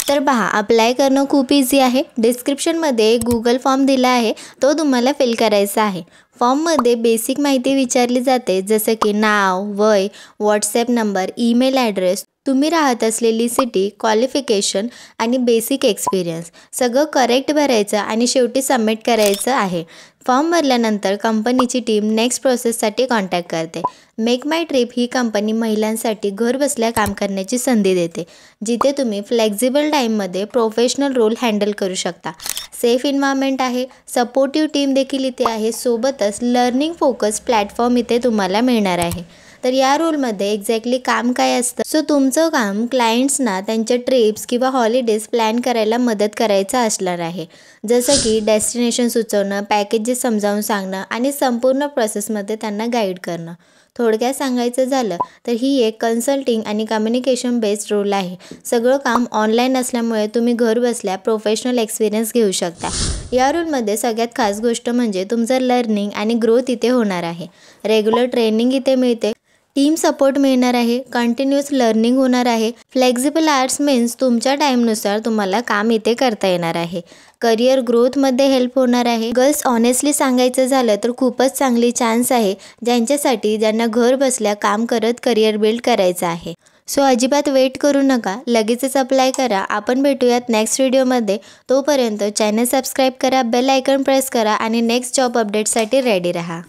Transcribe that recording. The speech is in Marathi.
तर पहा, अप्लाय करणं खूप इझी आहे। डिस्क्रिप्शनमध्ये गुगल फॉर्म दिला आहे, तो तुम्हाला फिल करायचा आहे। फॉर्ममध्ये बेसिक माहिती विचारली जाते, जसं की नाव, वय, व्हॉट्सॲप नंबर, ईमेल ॲड्रेस, तुम्ही राहत असलेली सिटी, क्वालिफिकेशन आणि बेसिक एक्सपिरियन्स सगळं करेक्ट भरायचं आणि शेवटी सबमिट करायचं आहे। फॉर्म भरल्यानंतर कंपनीची टीम नेक्स्ट प्रोसेससाठी कॉन्टॅक्ट करते। मेक माय ट्रिप ही कंपनी महिलांसाठी घरबसल्या काम करण्याची संधी देते, जिथे तुम्ही फ्लेक्झिबल टाईममध्ये प्रोफेशनल रोल हँडल करू शकता। सेफ एन्व्हायरमेंट आहे, सपोर्टिव्ह टीम देखील इथे आहे, सोबतच लर्निंग फोकस प्लॅटफॉर्म इथे तुम्हाला मिळणार आहे। तर या रोलमध्ये एक्झॅक्टली काम काय असतं? सो तुमचं काम क्लायंट्सना त्यांच्या ट्रिप्स किंवा हॉलिडेज प्लॅन करायला मदत करायचं असणार आहे, जसं की डेस्टिनेशन सुचवणं, पॅकेजेस समजावून सांगणं आणि संपूर्ण प्रोसेसमध्ये त्यांना गाईड करणं। थोडक्यात सांगायचं झालं तर ही एक कन्सल्टिंग आणि कम्युनिकेशन बेस्ड रोल आहे। सगळं काम ऑनलाईन असल्यामुळे तुम्ही घर बसल्या प्रोफेशनल एक्सपिरियन्स घेऊ शकता। या रोलमध्ये सगळ्यात खास गोष्ट म्हणजे तुमचं लर्निंग आणि ग्रोथ इथे होणार आहे। रेग्युलर ट्रेनिंग इथे मिळते, टीम सपोर्ट मिळणार आहे, कंटिन्यूअस लर्निंग होणार आहे। फ्लेक्झिबल आवर्स मीन्स तुमच्या टाईमनुसार तुम्हाला काम इथे करता येणार आहे। करिअर ग्रोथमध्ये हेल्प होणार आहे। गर्ल्स, ऑनेस्टली सांगायचं झालं तर खूपच चांगली चान्स आहे, ज्यांना घर बसल्या काम करत करिअर बिल्ड करायचं आहे। सो अजिबात वेट करू नका, लगेचच अप्लाय करा। आपण भेटूयात नेक्स्ट व्हिडिओमध्ये। तोपर्यंत चॅनल सबस्क्राईब करा, बेल आयकॉन प्रेस करा आणि नेक्स्ट जॉब अपडेटसाठी रेडी राहा।